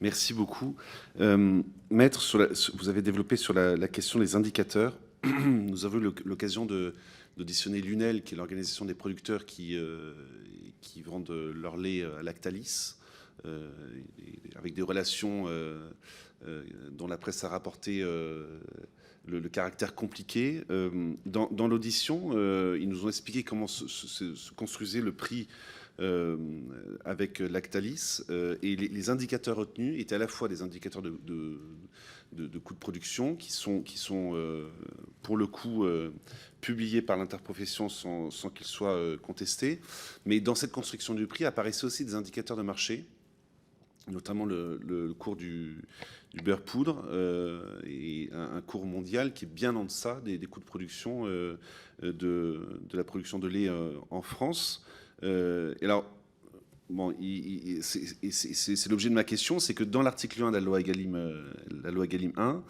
Merci beaucoup. Maître, vous avez développé sur la question des indicateurs. Nous avons eu l'occasion d'auditionner l'UNEL, qui est l'organisation des producteurs qui vendent leur lait à Lactalis, avec des relations dont la presse a rapporté le caractère compliqué. Dans l'audition, ils nous ont expliqué comment se construisait le prix avec Lactalis, et les indicateurs retenus étaient à la fois des indicateurs de coûts de production qui sont pour le coup publiés par l'interprofession sans qu'ils soient contestés, mais dans cette construction du prix apparaissaient aussi des indicateurs de marché, notamment le cours du beurre poudre, et un cours mondial qui est bien en deçà des coûts de production de la production de lait en France. Et alors, bon, c'est l'objet de ma question, c'est que dans l'article 1 de la loi Egalim 1,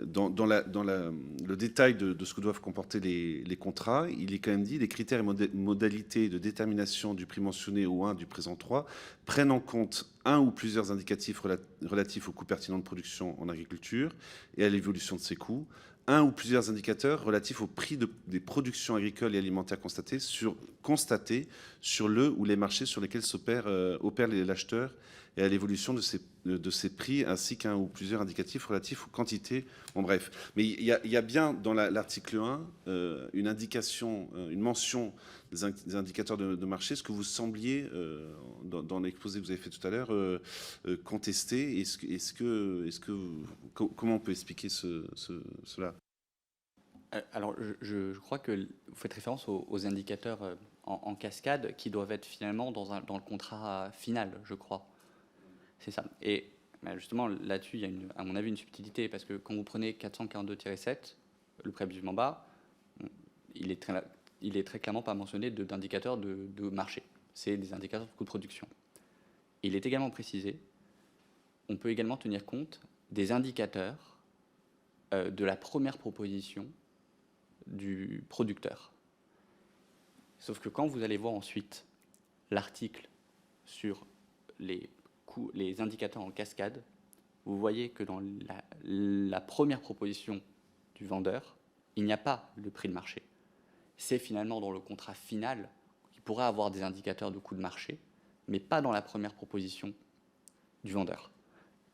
dans le détail de ce que doivent comporter les contrats, il est quand même dit: les critères et modalités de détermination du prix mentionné au 1 du présent 3 prennent en compte un ou plusieurs indicatifs relatifs aux coûts pertinents de production en agriculture et à l'évolution de ces coûts, un ou plusieurs indicateurs relatifs au prix des productions agricoles et alimentaires constatés sur le ou les marchés sur lesquels opèrent l'acheteur, et à l'évolution de ces prix, ainsi qu'un ou plusieurs indicatifs relatifs aux quantités. Bon, bref. Mais il y a bien dans l'article 1 une indication, une mention des indicateurs de marché, ce que vous sembliez, dans l'exposé que vous avez fait tout à l'heure, contester. Comment on peut expliquer cela? Alors, je crois que vous faites référence aux indicateurs en cascade qui doivent être finalement dans le contrat final, je crois. C'est ça. Et justement, là-dessus, il y a, à mon avis, une subtilité, parce que quand vous prenez 442-7, le prélèvement bas, il est très clairement pas mentionné d'indicateurs de marché. C'est des indicateurs de coût de production. Il est également précisé, on peut également tenir compte des indicateurs de la première proposition du producteur. Sauf que quand vous allez voir ensuite l'article sur les indicateurs en cascade, vous voyez que dans la première proposition du vendeur, il n'y a pas le prix de marché. C'est finalement dans le contrat final qu'il pourrait avoir des indicateurs de coût de marché, mais pas dans la première proposition du vendeur.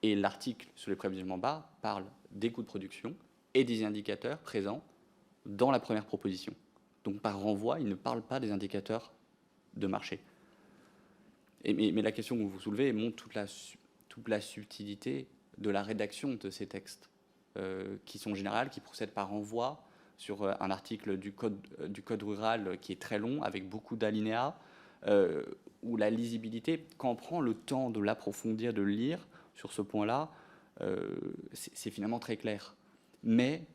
Et l'article sur les prélèvements bas parle des coûts de production et des indicateurs présents dans la première proposition. Donc par renvoi, il ne parle pas des indicateurs de marché. Mais la question que vous soulevez montre toute la subtilité de la rédaction de ces textes, qui sont générales, qui procèdent par renvoi sur un article du code rural qui est très long, avec beaucoup d'alinéas, où la lisibilité, quand on prend le temps de l'approfondir, de le lire sur ce point-là, c'est finalement très clair. Mais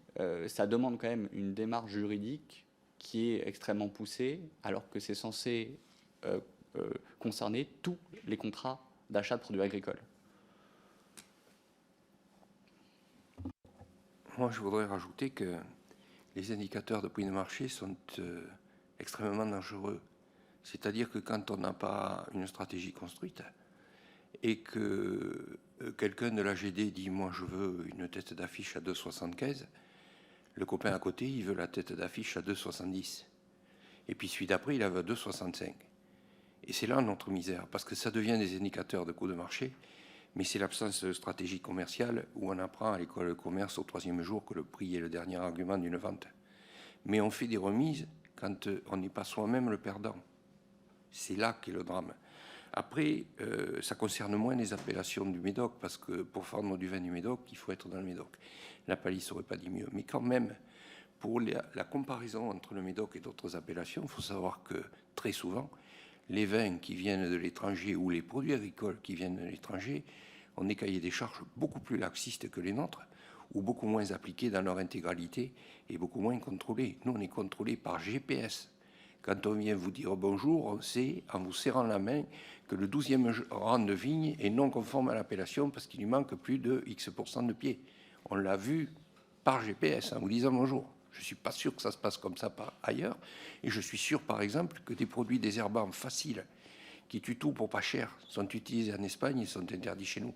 ça demande quand même une démarche juridique qui est extrêmement poussée, alors que c'est censé concerner tous les contrats d'achat de produits agricoles. Moi, je voudrais rajouter que les indicateurs de prix de marché sont extrêmement dangereux. C'est-à-dire que quand on n'a pas une stratégie construite et que quelqu'un de la GD dit « moi je veux une tête d'affiche à 2,75 », le copain à côté, il veut la tête d'affiche à 2,70. Et puis celui d'après, il la veut à 2,65. Et c'est là notre misère, parce que ça devient des indicateurs de coût de marché, mais c'est l'absence de stratégie commerciale où on apprend à l'école de commerce au 3e jour que le prix est le dernier argument d'une vente. Mais on fait des remises quand on n'est pas soi-même le perdant. C'est là qu'est le drame. Après, ça concerne moins les appellations du Médoc, parce que pour vendre du vin du Médoc, il faut être dans le Médoc. La palisse n'aurait pas dit mieux. Mais quand même, pour la comparaison entre le Médoc et d'autres appellations, il faut savoir que très souvent, les vins qui viennent de l'étranger ou les produits agricoles qui viennent de l'étranger ont des cahiers des charges beaucoup plus laxistes que les nôtres, ou beaucoup moins appliqués dans leur intégralité et beaucoup moins contrôlés. Nous, on est contrôlés par GPS. Quand on vient vous dire bonjour, on sait, en vous serrant la main, que le 12e rang de vigne est non conforme à l'appellation parce qu'il lui manque plus de X% de pied. On l'a vu par GPS en vous disant bonjour. Je ne suis pas sûr que ça se passe comme ça ailleurs. Et je suis sûr, par exemple, que des produits désherbants faciles qui tuent tout pour pas cher sont utilisés en Espagne, ils sont interdits chez nous.